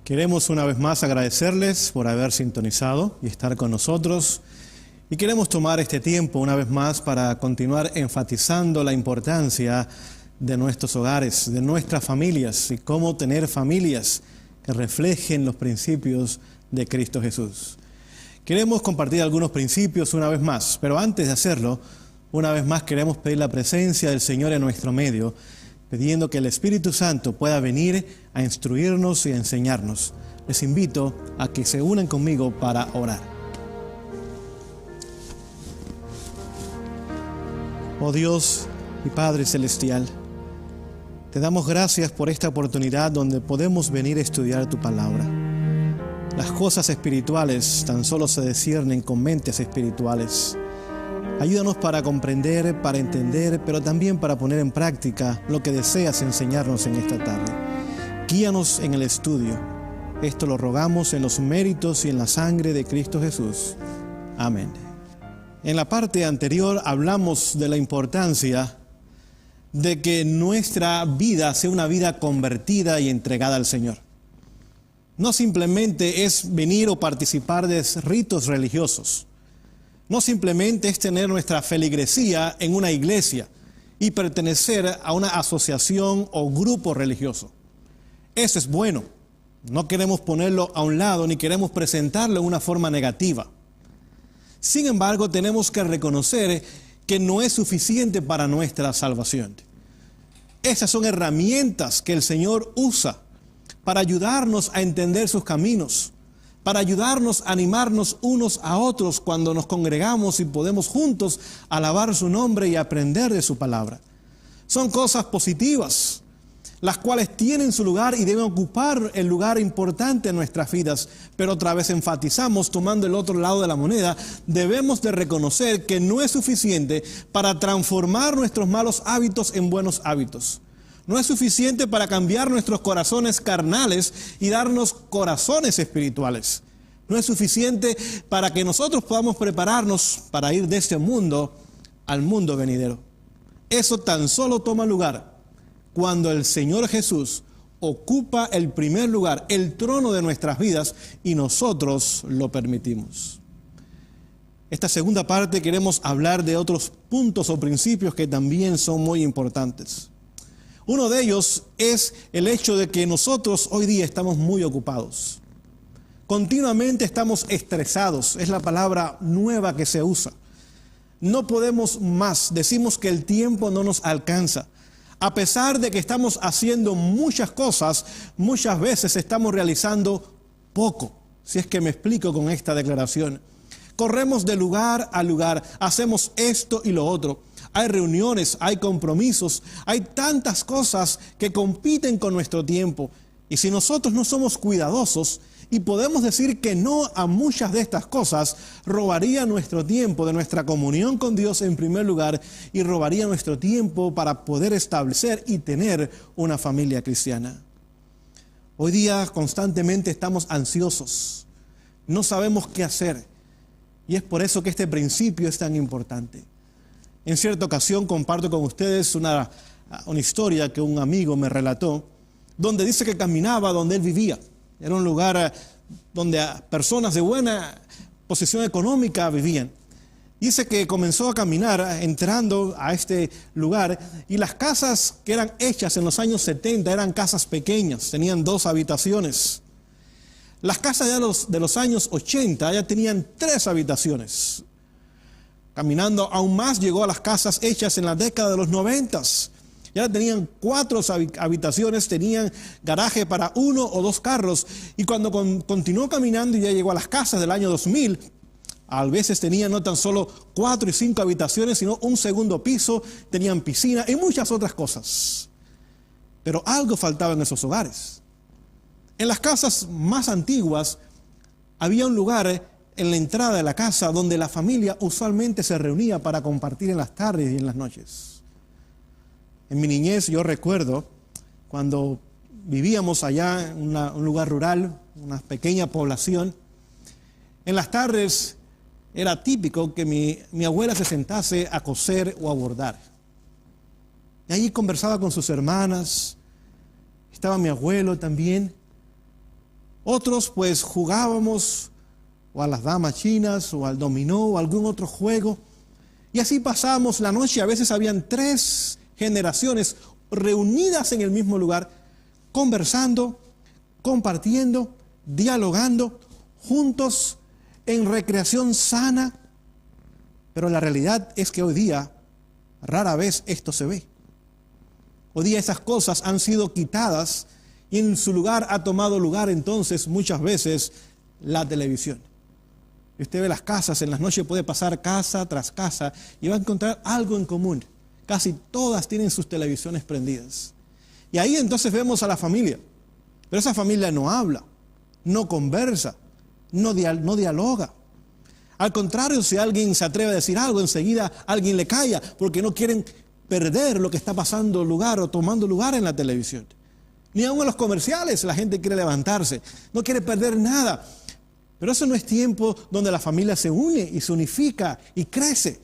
Queremos una vez más agradecerles por haber sintonizado y estar con nosotros. Y queremos tomar este tiempo una vez más para continuar enfatizando la importancia de nuestros hogares, de nuestras familias y cómo tener familias que reflejen los principios de Cristo Jesús. Queremos compartir algunos principios una vez más, pero antes de hacerlo, una vez más queremos pedir la presencia del Señor en nuestro medio, pidiendo que el Espíritu Santo pueda venir a instruirnos y a enseñarnos. Les invito a que se unan conmigo para orar. Oh Dios y Padre Celestial, te damos gracias por esta oportunidad donde podemos venir a estudiar tu palabra. Las cosas espirituales tan solo se disciernen con mentes espirituales. Ayúdanos para comprender, para entender, pero también para poner en práctica lo que deseas enseñarnos en esta tarde. Guíanos en el estudio. Esto lo rogamos en los méritos y en la sangre de Cristo Jesús. Amén. En la parte anterior hablamos de la importancia de que nuestra vida sea una vida convertida y entregada al Señor. No simplemente es venir o participar de ritos religiosos. No simplemente es tener nuestra feligresía en una iglesia y pertenecer a una asociación o grupo religioso. Eso es bueno. No queremos ponerlo a un lado ni queremos presentarlo de una forma negativa. Sin embargo, tenemos que reconocer que no es suficiente para nuestra salvación. Esas son herramientas que el Señor usa para ayudarnos a entender sus caminos, para ayudarnos a animarnos unos a otros cuando nos congregamos y podemos juntos alabar su nombre y aprender de su palabra. Son cosas positivas, las cuales tienen su lugar y deben ocupar el lugar importante en nuestras vidas. Pero otra vez enfatizamos, tomando el otro lado de la moneda, debemos de reconocer que no es suficiente para transformar nuestros malos hábitos en buenos hábitos. No es suficiente para cambiar nuestros corazones carnales y darnos corazones espirituales. No es suficiente para que nosotros podamos prepararnos para ir de este mundo al mundo venidero. Eso tan solo toma lugar cuando el Señor Jesús ocupa el primer lugar, el trono de nuestras vidas, y nosotros lo permitimos. Esta segunda parte queremos hablar de otros puntos o principios que también son muy importantes. Uno de ellos es el hecho de que nosotros hoy día estamos muy ocupados. Continuamente estamos estresados, es la palabra nueva que se usa. No podemos más, decimos que el tiempo no nos alcanza. A pesar de que estamos haciendo muchas cosas, muchas veces estamos realizando poco, si es que me explico con esta declaración. Corremos de lugar a lugar, hacemos esto y lo otro. Hay reuniones, hay compromisos, hay tantas cosas que compiten con nuestro tiempo. Y si nosotros no somos cuidadosos y podemos decir que no a muchas de estas cosas, robaría nuestro tiempo de nuestra comunión con Dios en primer lugar y robaría nuestro tiempo para poder establecer y tener una familia cristiana. Hoy día constantemente estamos ansiosos, no sabemos qué hacer y es por eso que este principio es tan importante. En cierta ocasión comparto con ustedes una historia que un amigo me relató, donde dice que caminaba donde él vivía. Era un lugar donde personas de buena posición económica vivían. Dice que comenzó a caminar entrando a este lugar y las casas que eran hechas en los años 70 eran casas pequeñas, tenían 2 habitaciones. Las casas ya de los años 80 ya tenían 3 habitaciones. Caminando aún más llegó a las casas hechas en la década de los 90. Ya tenían 4 habitaciones, tenían garaje para 1 o 2 carros. Y cuando continuó caminando y ya llegó a las casas del año 2000, a veces tenían no tan solo 4 y 5 habitaciones, sino un segundo piso, tenían piscina y muchas otras cosas. Pero algo faltaba en esos hogares. En las casas más antiguas había un lugar en la entrada de la casa donde la familia usualmente se reunía para compartir en las tardes y en las noches. En mi niñez yo recuerdo cuando vivíamos allá en un lugar rural, una pequeña población, en las tardes era típico que mi abuela se sentase a coser o a bordar. Y allí conversaba con sus hermanas, estaba mi abuelo también. Otros pues jugábamos o a las damas chinas o al dominó o algún otro juego. Y así pasábamos la noche. A veces habían 3 generaciones reunidas en el mismo lugar, conversando, compartiendo, dialogando, juntos en recreación sana. Pero la realidad es que hoy día rara vez esto se ve. Hoy día esas cosas han sido quitadas y en su lugar ha tomado lugar entonces muchas veces la televisión. Y usted ve las casas, en las noches puede pasar casa tras casa y va a encontrar algo en común. Casi todas tienen sus televisiones prendidas. Y ahí entonces vemos a la familia. Pero esa familia no habla, no conversa, no dialoga. Al contrario, si alguien se atreve a decir algo, enseguida alguien le calla porque no quieren perder lo que está pasando lugar o tomando lugar en la televisión. Ni aun en los comerciales la gente quiere levantarse, no quiere perder nada. Pero eso no es tiempo donde la familia se une y se unifica y crece.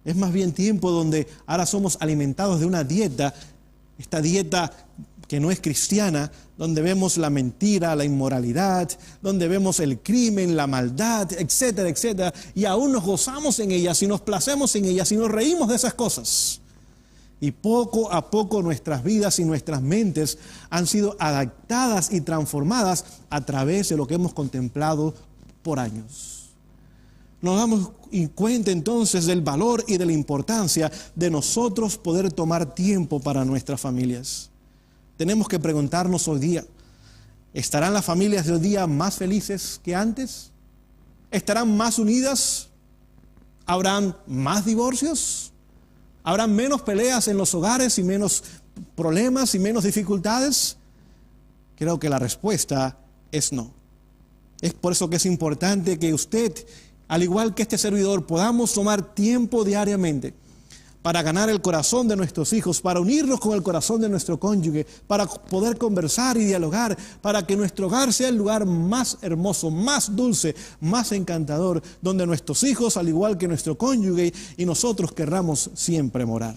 Es más bien tiempo donde ahora somos alimentados de una dieta, esta dieta que no es cristiana, donde vemos la mentira, la inmoralidad, donde vemos el crimen, la maldad, etcétera, etcétera, y aún nos gozamos en ellas y nos placemos en ellas y nos reímos de esas cosas. Y poco a poco nuestras vidas y nuestras mentes han sido adaptadas y transformadas a través de lo que hemos contemplado por años. Nos damos cuenta entonces del valor y de la importancia de nosotros poder tomar tiempo para nuestras familias. Tenemos que preguntarnos hoy día, ¿estarán las familias de hoy día más felices que antes? ¿Estarán más unidas? ¿Habrán más divorcios? ¿Habrán menos peleas en los hogares y menos problemas y menos dificultades? Creo que la respuesta es no. Es por eso que es importante que usted, al igual que este servidor, podamos tomar tiempo diariamente para ganar el corazón de nuestros hijos, para unirnos con el corazón de nuestro cónyuge, para poder conversar y dialogar, para que nuestro hogar sea el lugar más hermoso, más dulce, más encantador, donde nuestros hijos, al igual que nuestro cónyuge y nosotros, querramos siempre morar.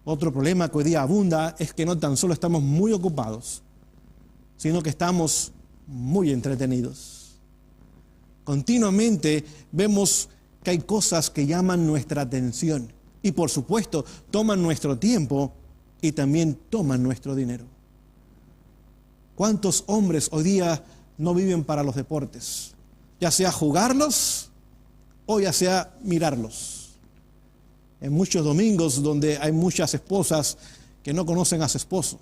Otro problema que hoy día abunda es que no tan solo estamos muy ocupados, sino que estamos muy entretenidos. Continuamente vemos que hay cosas que llaman nuestra atención. Y por supuesto, toman nuestro tiempo y también toman nuestro dinero. ¿Cuántos hombres hoy día no viven para los deportes? Ya sea jugarlos o ya sea mirarlos. En muchos domingos donde hay muchas esposas que no conocen a su esposo.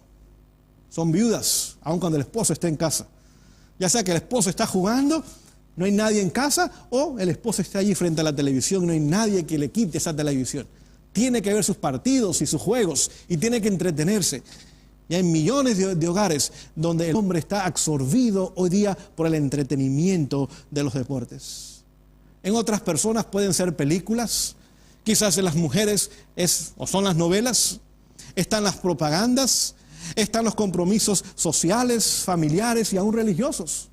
Son viudas, aun cuando el esposo está en casa. Ya sea que el esposo está jugando, no hay nadie en casa, o el esposo está allí frente a la televisión, no hay nadie que le quite esa televisión. Tiene que ver sus partidos y sus juegos y tiene que entretenerse. Y hay millones de hogares donde el hombre está absorbido hoy día por el entretenimiento de los deportes. En otras personas pueden ser películas, quizás en las mujeres son las novelas, están las propagandas, están los compromisos sociales, familiares y aún religiosos.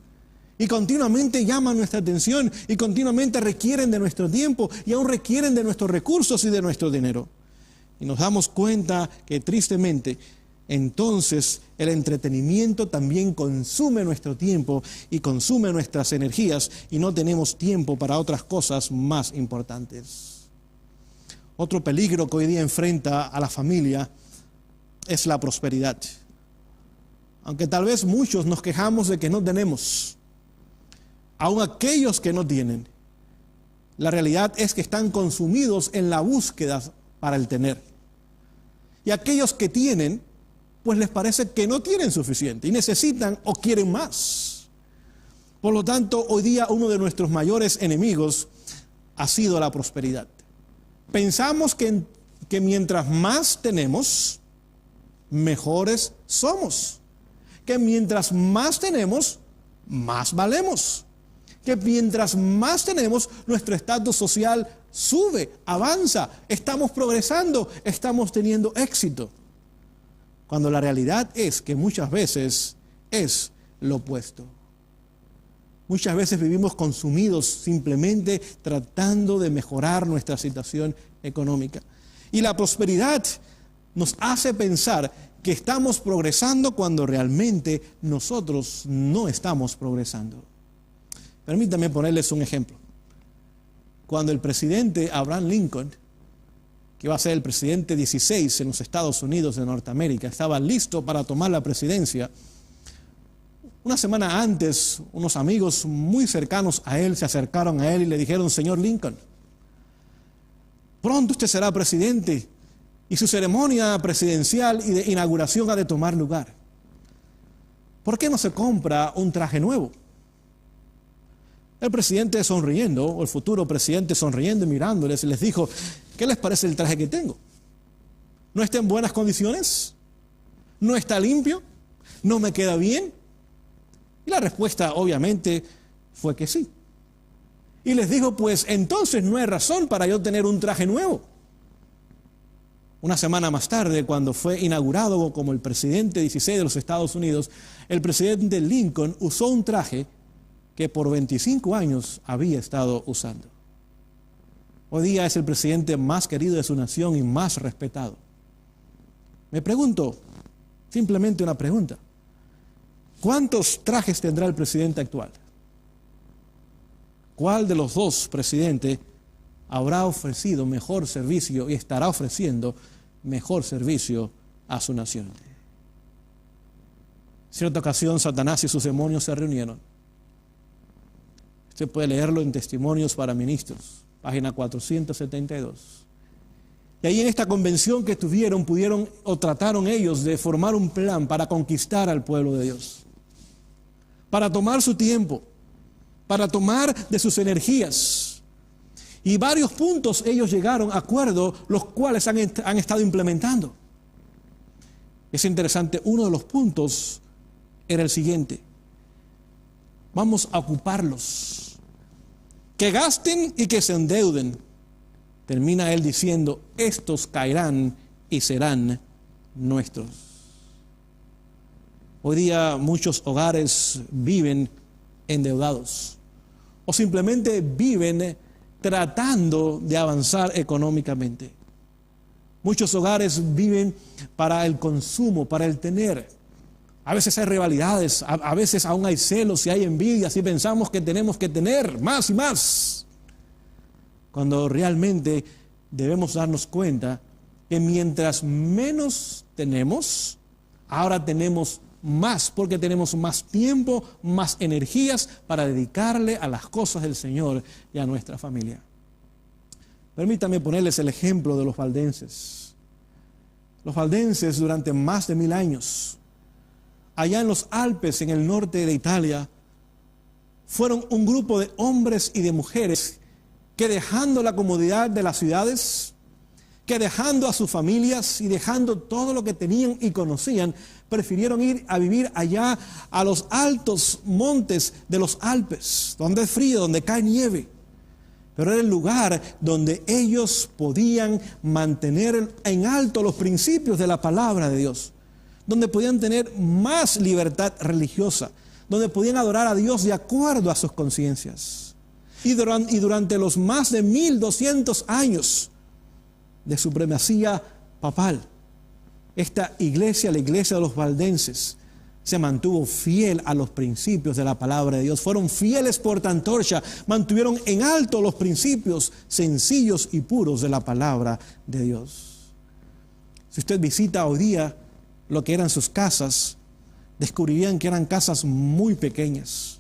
Y continuamente llaman nuestra atención y continuamente requieren de nuestro tiempo y aún requieren de nuestros recursos y de nuestro dinero. Y nos damos cuenta que tristemente entonces el entretenimiento también consume nuestro tiempo y consume nuestras energías y no tenemos tiempo para otras cosas más importantes. Otro peligro que hoy día enfrenta a la familia es la prosperidad. Aunque tal vez muchos nos quejamos de que no tenemos, aún aquellos que no tienen, la realidad es que están consumidos en la búsqueda para el tener. Y aquellos que tienen, pues les parece que no tienen suficiente y necesitan o quieren más. Por lo tanto, hoy día uno de nuestros mayores enemigos ha sido la prosperidad. Pensamos que mientras más tenemos, mejores somos. Que mientras más tenemos, más valemos. Que mientras más tenemos, nuestro estatus social sube, avanza, estamos progresando, estamos teniendo éxito. Cuando la realidad es que muchas veces es lo opuesto. Muchas veces vivimos consumidos simplemente tratando de mejorar nuestra situación económica. Y la prosperidad nos hace pensar que estamos progresando cuando realmente nosotros no estamos progresando. Permítanme ponerles un ejemplo. Cuando el presidente Abraham Lincoln, que iba a ser el presidente 16 en los Estados Unidos de Norteamérica, estaba listo para tomar la presidencia, una semana antes, unos amigos muy cercanos a él se acercaron a él y le dijeron: señor Lincoln, pronto usted será presidente y su ceremonia presidencial y de inauguración ha de tomar lugar. ¿Por qué no se compra un traje nuevo? El presidente sonriendo, o el futuro presidente sonriendo y mirándoles, les dijo: ¿qué les parece el traje que tengo? ¿No está en buenas condiciones? ¿No está limpio? ¿No me queda bien? Y la respuesta obviamente fue que sí. Y les dijo: pues entonces no hay razón para yo tener un traje nuevo. Una semana más tarde, cuando fue inaugurado como el presidente 16 de los Estados Unidos, el presidente Lincoln usó un traje que por 25 años había estado usando. Hoy día es el presidente más querido de su nación y más respetado. Me pregunto, simplemente una pregunta: ¿cuántos trajes tendrá el presidente actual? ¿Cuál de los dos presidentes habrá ofrecido mejor servicio y estará ofreciendo mejor servicio a su nación? En cierta ocasión, Satanás y sus demonios se reunieron. Usted puede leerlo en Testimonios para Ministros, página 472. Y ahí en esta convención que tuvieron, pudieron o trataron ellos de formar un plan para conquistar al pueblo de Dios, para tomar su tiempo, para tomar de sus energías. Y varios puntos ellos llegaron a acuerdo, los cuales han estado implementando. Es interesante, uno de los puntos era el siguiente: vamos a ocuparlos, que gasten y que se endeuden. Termina él diciendo: estos caerán y serán nuestros. Hoy día muchos hogares viven endeudados o simplemente viven tratando de avanzar económicamente. Muchos hogares viven para el consumo, para el tener. A veces hay rivalidades, a veces aún hay celos y hay envidias y pensamos que tenemos que tener más y más, cuando realmente debemos darnos cuenta que mientras menos tenemos, ahora tenemos más, porque tenemos más tiempo, más energías para dedicarle a las cosas del Señor y a nuestra familia. Permítanme ponerles el ejemplo de los valdenses. Los valdenses durante más de 1000 años, allá en los Alpes, en el norte de Italia, fueron un grupo de hombres y de mujeres que, dejando la comodidad de las ciudades, que dejando a sus familias y dejando todo lo que tenían y conocían, prefirieron ir a vivir allá a los altos montes de los Alpes, donde es frío, donde cae nieve. Pero era el lugar donde ellos podían mantener en alto los principios de la palabra de Dios, donde podían tener más libertad religiosa, donde podían adorar a Dios de acuerdo a sus conciencias. Y durante los más de 1200 años de supremacía papal, esta iglesia, la iglesia de los valdenses, se mantuvo fiel a los principios de la palabra de Dios. Fueron fieles portaantorcha, mantuvieron en alto los principios sencillos y puros de la palabra de Dios. Si usted visita hoy día lo que eran sus casas, descubrirían que eran casas muy pequeñas.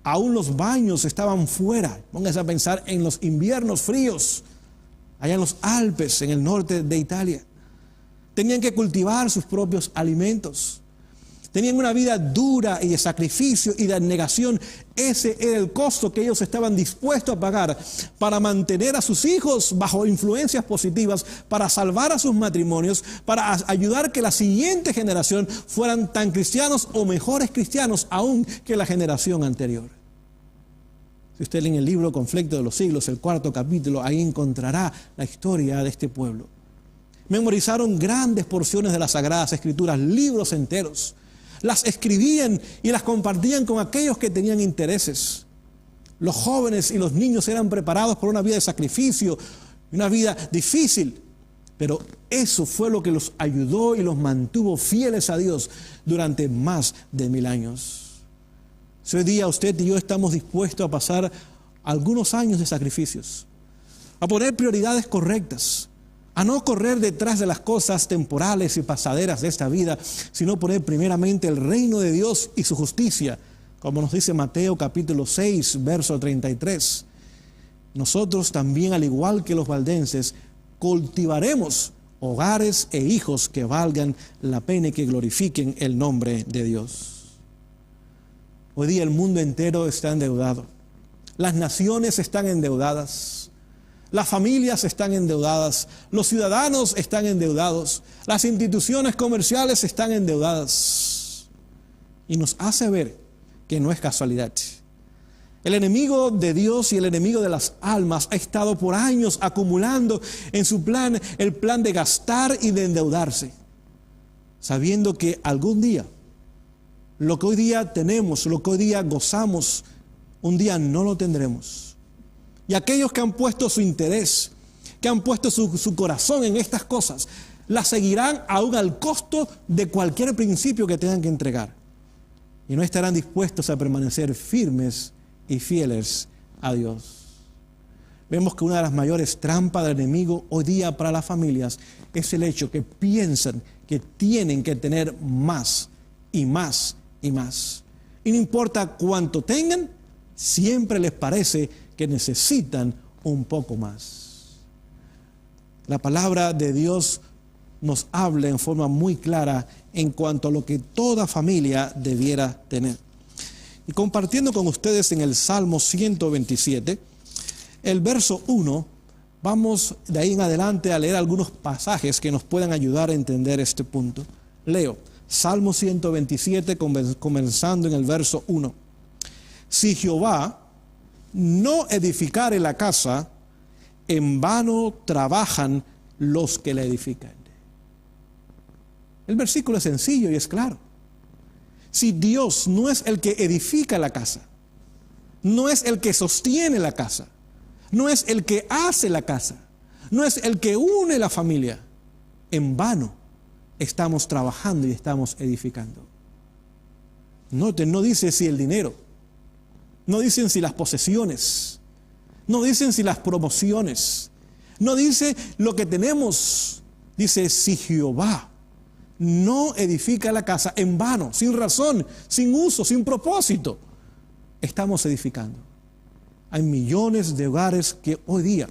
Aún los baños estaban fuera. Póngase a pensar en los inviernos fríos, allá en los Alpes, en el norte de Italia. Tenían que cultivar sus propios alimentos. Tenían una vida dura y de sacrificio y de abnegación. Ese era el costo que ellos estaban dispuestos a pagar para mantener a sus hijos bajo influencias positivas, para salvar a sus matrimonios, para ayudar que la siguiente generación fueran tan cristianos o mejores cristianos aún que la generación anterior. Si usted lee en el libro Conflicto de los Siglos, el 4º capítulo, ahí encontrará la historia de este pueblo. Memorizaron grandes porciones de las Sagradas Escrituras, libros enteros. Las escribían y las compartían con aquellos que tenían intereses. Los jóvenes y los niños eran preparados por una vida de sacrificio, una vida difícil. Pero eso fue lo que los ayudó y los mantuvo fieles a Dios durante más de 1000 años. Si hoy día usted y yo estamos dispuestos a pasar algunos años de sacrificios, a poner prioridades correctas, a no correr detrás de las cosas temporales y pasaderas de esta vida, sino poner primeramente el reino de Dios y su justicia, como nos dice Mateo capítulo 6, verso 33. Nosotros también, al igual que los valdenses, cultivaremos hogares e hijos que valgan la pena y que glorifiquen el nombre de Dios. Hoy día el mundo entero está endeudado. Las naciones están endeudadas. Las familias están endeudadas. Los ciudadanos están endeudados. Las instituciones comerciales están endeudadas. Y nos hace ver que no es casualidad. El enemigo de Dios y el enemigo de las almas ha estado por años acumulando en su plan el plan de gastar y de endeudarse, sabiendo que algún día, lo que hoy día tenemos, lo que hoy día gozamos, un día no lo tendremos. Y aquellos que han puesto su interés, que han puesto su corazón en estas cosas, las seguirán aún al costo de cualquier principio que tengan que entregar. Y no estarán dispuestos a permanecer firmes y fieles a Dios. Vemos que una de las mayores trampas del enemigo hoy día para las familias es el hecho que piensan que tienen que tener más y más y más. Y no importa cuánto tengan, siempre les parece que necesitan un poco más. La palabra de Dios nos habla en forma muy clara en cuanto a lo que toda familia debiera tener. Y compartiendo con ustedes en el Salmo 127, el verso 1, vamos de ahí en adelante a leer algunos pasajes que nos puedan ayudar a entender este punto. Leo, Salmo 127, comenzando en el verso 1. Si Jehová no edificare la casa, en vano trabajan los que la edifican. El versículo es sencillo y es claro. Si Dios no es el que edifica la casa, no es el que sostiene la casa, no es el que hace la casa, no es el que une la familia, en vano estamos trabajando y estamos edificando. Noten, no dice si el dinero, no dicen si las posesiones, no dicen si las promociones, no dice lo que tenemos, dice si Jehová no edifica la casa, en vano, sin razón, sin uso, sin propósito, estamos edificando. Hay millones de hogares que hoy día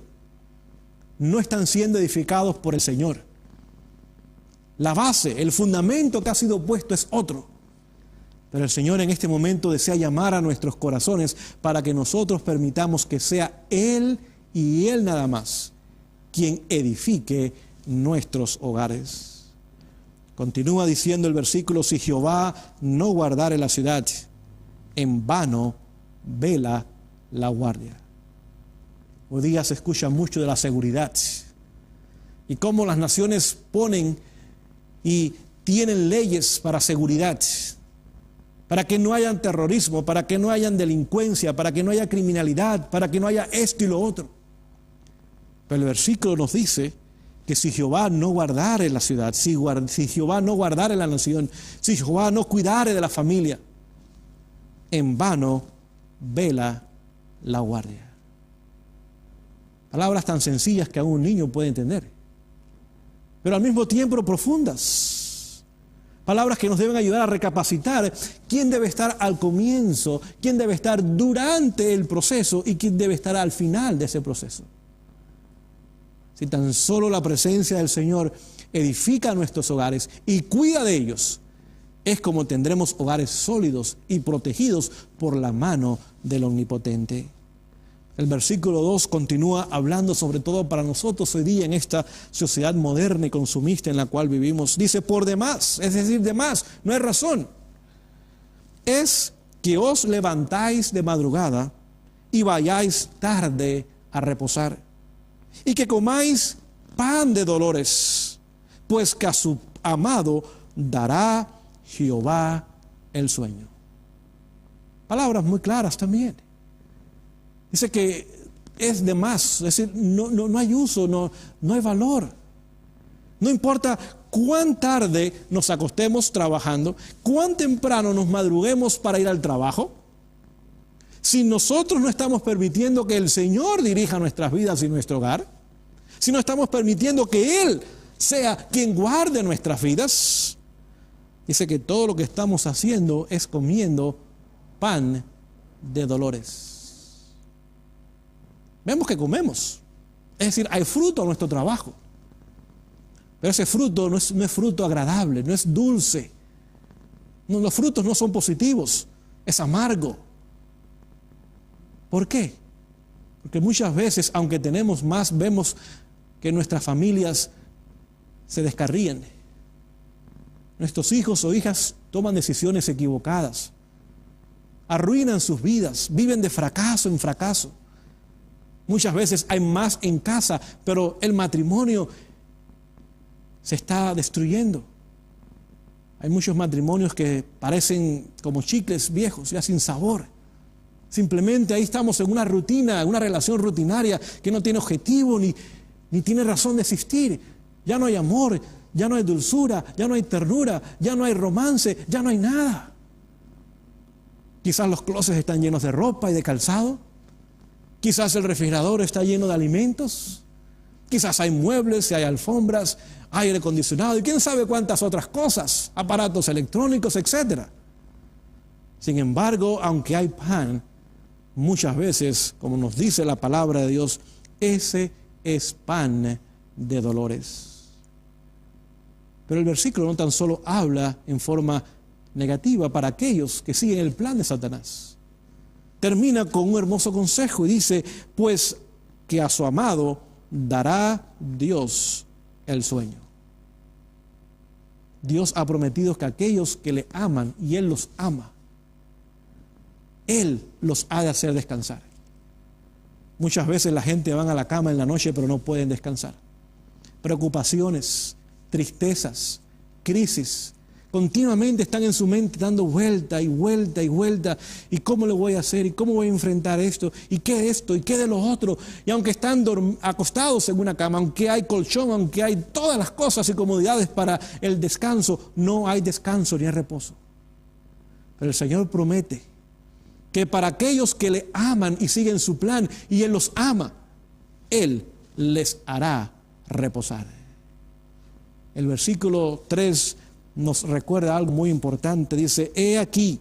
no están siendo edificados por el Señor. La base, el fundamento que ha sido puesto es otro. Pero el Señor en este momento desea llamar a nuestros corazones para que nosotros permitamos que sea Él y Él nada más quien edifique nuestros hogares. Continúa diciendo el versículo, si Jehová no guardare la ciudad, en vano vela la guardia. Hoy día se escucha mucho de la seguridad y cómo las naciones ponen y tienen leyes para seguridad, para que no haya terrorismo, para que no haya delincuencia, para que no haya criminalidad, para que no haya esto y lo otro. Pero el versículo nos dice que si Jehová no guardare la ciudad, si Jehová no guardare la nación, si Jehová no cuidare de la familia, en vano vela la guardia. Palabras tan sencillas que aún un niño puede entender, pero al mismo tiempo profundas. Palabras que nos deben ayudar a recapacitar quién debe estar al comienzo, quién debe estar durante el proceso y quién debe estar al final de ese proceso. Si tan solo la presencia del Señor edifica nuestros hogares y cuida de ellos, es como tendremos hogares sólidos y protegidos por la mano del Omnipotente. El versículo 2 continúa hablando sobre todo para nosotros hoy día en esta sociedad moderna y consumista en la cual vivimos. Dice, por demás, es decir, demás, no hay razón. Es que os levantáis de madrugada y vayáis tarde a reposar, y que comáis pan de dolores, pues que a su amado dará Jehová el sueño. Palabras muy claras también. Dice que es de más, es decir, no hay uso, no hay valor. No importa cuán tarde nos acostemos trabajando, cuán temprano nos madruguemos para ir al trabajo, si nosotros no estamos permitiendo que el Señor dirija nuestras vidas y nuestro hogar, si no estamos permitiendo que Él sea quien guarde nuestras vidas, dice que todo lo que estamos haciendo es comiendo pan de dolores. Vemos que comemos, es decir, hay fruto a nuestro trabajo, pero ese fruto no es fruto agradable, no es dulce, no, los frutos no son positivos, es amargo. ¿Por qué? Porque muchas veces, aunque tenemos más, vemos que nuestras familias se descarrían. Nuestros hijos o hijas toman decisiones equivocadas, arruinan sus vidas, viven de fracaso en fracaso. Muchas veces hay más en casa, pero el matrimonio se está destruyendo. Hay muchos matrimonios que parecen como chicles viejos, ya sin sabor. Simplemente ahí estamos en una rutina, una relación rutinaria que no tiene objetivo ni tiene razón de existir. Ya no hay amor, ya no hay dulzura, ya no hay ternura, ya no hay romance, ya no hay nada. Quizás los closets están llenos de ropa y de calzado. Quizás el refrigerador está lleno de alimentos. Quizás hay muebles, hay alfombras, aire acondicionado y quién sabe cuántas otras cosas, aparatos electrónicos, etc. Sin embargo, aunque hay pan, muchas veces, como nos dice la palabra de Dios, ese es pan de dolores. Pero el versículo no tan solo habla en forma negativa para aquellos que siguen el plan de Satanás. Termina con un hermoso consejo y dice, pues que a su amado dará Dios el sueño. Dios ha prometido que aquellos que le aman y Él los ama, Él los ha de hacer descansar. Muchas veces la gente va a la cama en la noche pero no pueden descansar. Preocupaciones, tristezas, crisis, continuamente están en su mente dando vuelta y vuelta y vuelta. ¿Y cómo lo voy a hacer? ¿Y cómo voy a enfrentar esto? ¿Y qué de esto? ¿Y qué de lo otro? Y aunque están acostados en una cama, aunque hay colchón, aunque hay todas las cosas y comodidades para el descanso, no hay descanso ni hay reposo. Pero el Señor promete que para aquellos que le aman y siguen su plan y Él los ama, Él les hará reposar. El versículo 3 nos recuerda algo muy importante. Dice, he aquí,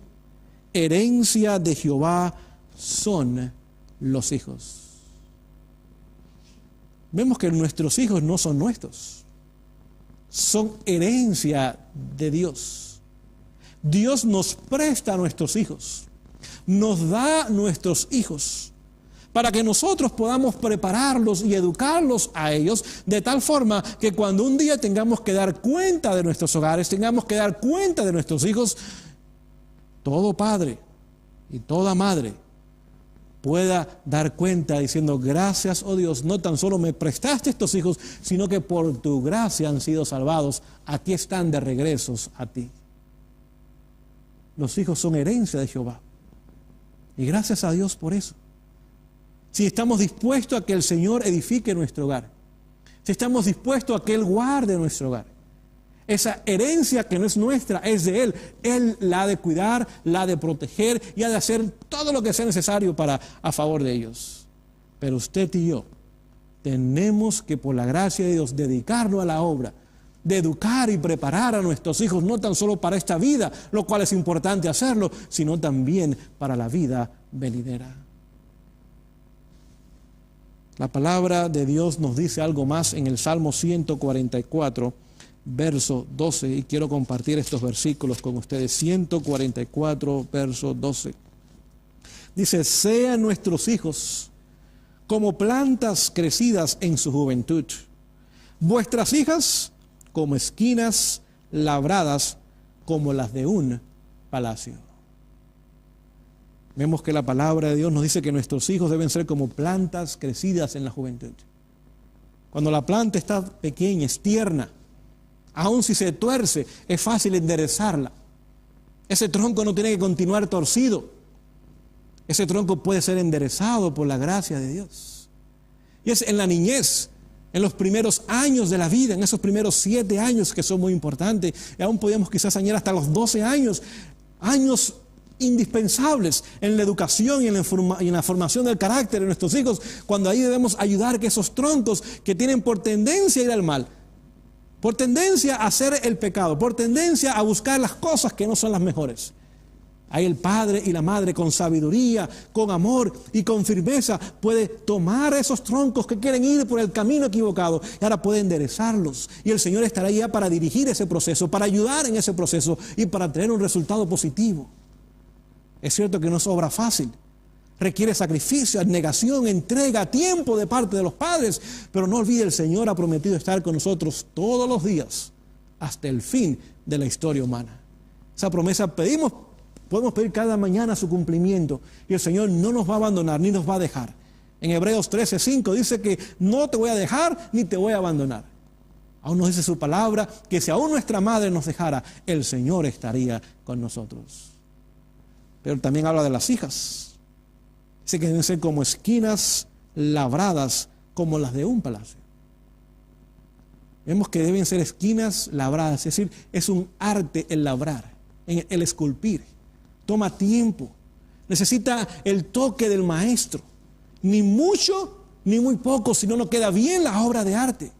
herencia de Jehová son los hijos. Vemos que nuestros hijos no son nuestros, son herencia de Dios. Dios nos presta a nuestros hijos, nos da nuestros hijos, para que nosotros podamos prepararlos y educarlos a ellos de tal forma que cuando un día tengamos que dar cuenta de nuestros hogares, tengamos que dar cuenta de nuestros hijos, todo padre y toda madre pueda dar cuenta diciendo, gracias, oh Dios, no tan solo me prestaste estos hijos, sino que por tu gracia han sido salvados, aquí están de regresos a ti. Los hijos son herencia de Jehová. Y gracias a Dios por eso. Si estamos dispuestos a que el Señor edifique nuestro hogar, si estamos dispuestos a que Él guarde nuestro hogar, esa herencia que no es nuestra, es de Él. Él la ha de cuidar, la ha de proteger y ha de hacer todo lo que sea necesario a favor de ellos. Pero usted y yo tenemos que, por la gracia de Dios, dedicarnos a la obra de educar y preparar a nuestros hijos, no tan solo para esta vida, lo cual es importante hacerlo, sino también para la vida venidera. La palabra de Dios nos dice algo más en el Salmo 144, verso 12, y quiero compartir estos versículos con ustedes. 144, verso 12. Dice, sean nuestros hijos como plantas crecidas en su juventud, vuestras hijas como esquinas labradas como las de un palacio. Vemos que la palabra de Dios nos dice que nuestros hijos deben ser como plantas crecidas en la juventud. Cuando la planta está pequeña, es tierna, aun si se tuerce, es fácil enderezarla. Ese tronco no tiene que continuar torcido. Ese tronco puede ser enderezado por la gracia de Dios. Y es en la niñez en los primeros años de la vida, en esos primeros 7 años que son muy importantes, y aún podemos quizás añadir hasta los 12 años, años indispensables en la educación y en la formación del carácter de nuestros hijos, cuando ahí debemos ayudar que esos troncos que tienen por tendencia a ir al mal, por tendencia a hacer el pecado, por tendencia a buscar las cosas que no son las mejores, ahí el padre y la madre con sabiduría, con amor y con firmeza puede tomar esos troncos que quieren ir por el camino equivocado y ahora puede enderezarlos. Y el Señor estará allá para dirigir ese proceso, para ayudar en ese proceso y para tener un resultado positivo. Es cierto que no es obra fácil. Requiere sacrificio, abnegación, entrega, tiempo de parte de los padres. Pero no olvide, el Señor ha prometido estar con nosotros todos los días hasta el fin de la historia humana. Esa promesa podemos pedir cada mañana su cumplimiento y el Señor no nos va a abandonar ni nos va a dejar. En Hebreos 13:5 dice que no te voy a dejar ni te voy a abandonar. Aún nos dice su palabra que si aún nuestra madre nos dejara, el Señor estaría con nosotros. Pero también habla de las hijas. Dice que deben ser como esquinas labradas como las de un palacio. Vemos que deben ser esquinas labradas, es decir, es un arte el labrar, el esculpir. Toma tiempo, necesita el toque del maestro, ni mucho ni muy poco, si no queda bien la obra de arte.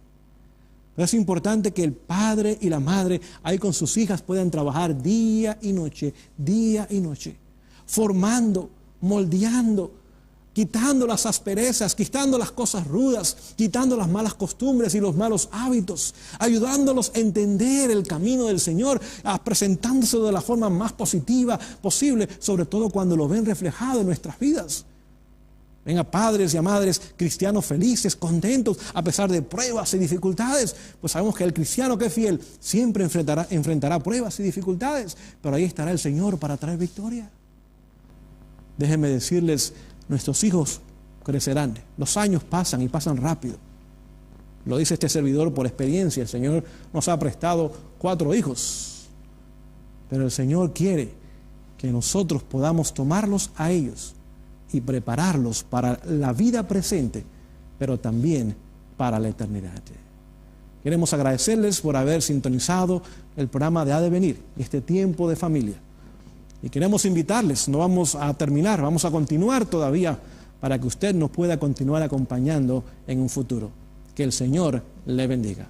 Pero es importante que el padre y la madre ahí con sus hijas puedan trabajar día y noche, formando, moldeando, quitando las asperezas, quitando las cosas rudas, quitando las malas costumbres y los malos hábitos, ayudándolos a entender el camino del Señor, presentándose de la forma más positiva posible, sobre todo cuando lo ven reflejado en nuestras vidas. Ven a padres y a madres cristianos felices, contentos, a pesar de pruebas y dificultades, pues sabemos que el cristiano que es fiel siempre enfrentará pruebas y dificultades, pero ahí estará el Señor para traer victoria. Déjenme decirles, nuestros hijos crecerán. Los años pasan y pasan rápido. Lo dice este servidor por experiencia. El Señor nos ha prestado 4 hijos. Pero el Señor quiere que nosotros podamos tomarlos a ellos y prepararlos para la vida presente, pero también para la eternidad. Queremos agradecerles por haber sintonizado el programa de Ha de Venir, este tiempo de familia. Y queremos invitarles, no vamos a terminar, vamos a continuar todavía para que usted nos pueda continuar acompañando en un futuro. Que el Señor le bendiga.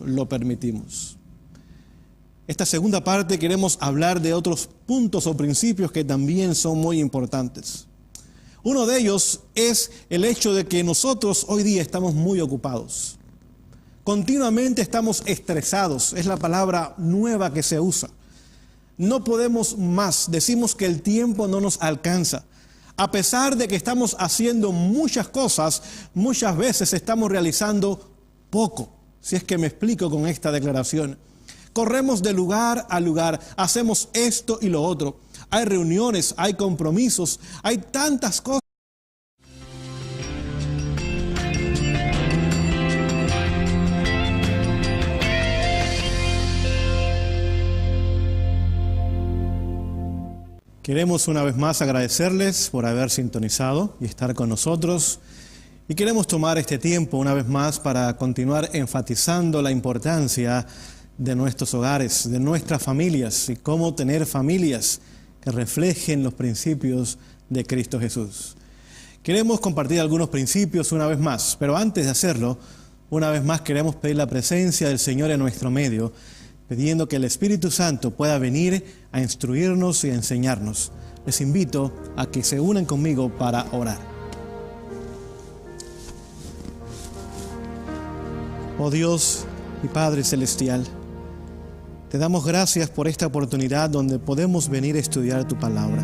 Lo permitimos. Esta segunda parte queremos hablar de otros puntos o principios que también son muy importantes. Uno de ellos es el hecho de que nosotros hoy día estamos muy ocupados. Continuamente estamos estresados, es la palabra nueva que se usa. No podemos más, decimos que el tiempo no nos alcanza. A pesar de que estamos haciendo muchas cosas, muchas veces estamos realizando poco. Si es que me explico con esta declaración. Corremos de lugar a lugar, hacemos esto y lo otro. Hay reuniones, hay compromisos, hay tantas cosas. Queremos una vez más agradecerles por haber sintonizado y estar con nosotros. Y queremos tomar este tiempo una vez más para continuar enfatizando la importancia de nuestros hogares, de nuestras familias y cómo tener familias que reflejen los principios de Cristo Jesús. Queremos compartir algunos principios una vez más, pero antes de hacerlo, una vez más queremos pedir la presencia del Señor en nuestro medio, pidiendo que el Espíritu Santo pueda venir a instruirnos y a enseñarnos. Les invito a que se unan conmigo para orar. Oh Dios y Padre Celestial, te damos gracias por esta oportunidad donde podemos venir a estudiar tu palabra.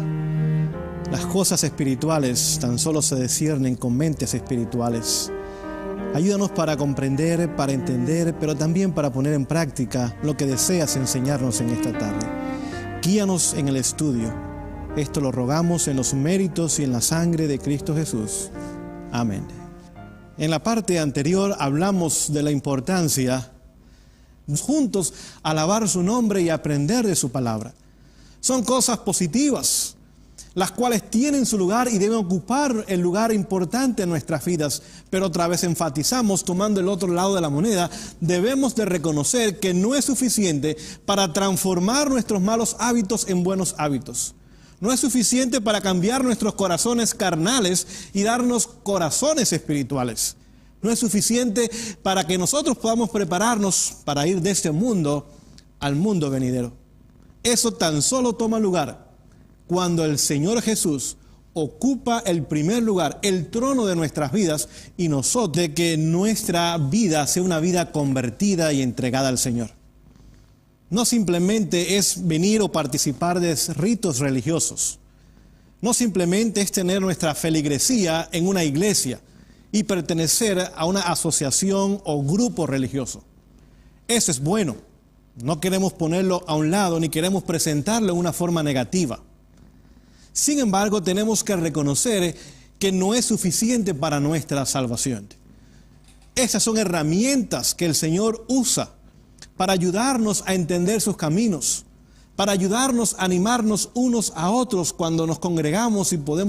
Las cosas espirituales tan solo se disciernen con mentes espirituales. Ayúdanos para comprender, para entender, pero también para poner en práctica lo que deseas enseñarnos en esta tarde. Guíanos en el estudio. Esto lo rogamos en los méritos y en la sangre de Cristo Jesús. Amén. En la parte anterior hablamos de la importancia de juntos alabar su nombre y aprender de su palabra. Son cosas positivas, las cuales tienen su lugar y deben ocupar el lugar importante en nuestras vidas. Pero otra vez enfatizamos, tomando el otro lado de la moneda, debemos de reconocer que no es suficiente para transformar nuestros malos hábitos en buenos hábitos. No es suficiente para cambiar nuestros corazones carnales y darnos corazones espirituales. No es suficiente para que nosotros podamos prepararnos para ir de este mundo al mundo venidero. Eso tan solo toma lugar cuando el Señor Jesús ocupa el primer lugar, el trono de nuestras vidas, y nosotros de que nuestra vida sea una vida convertida y entregada al Señor. No simplemente es venir o participar de ritos religiosos. No simplemente es tener nuestra feligresía en una iglesia y pertenecer a una asociación o grupo religioso. Eso es bueno. No queremos ponerlo a un lado ni queremos presentarlo de una forma negativa. Sin embargo, tenemos que reconocer que no es suficiente para nuestra salvación. Esas son herramientas que el Señor usa para ayudarnos a entender sus caminos, para ayudarnos a animarnos unos a otros cuando nos congregamos y podemos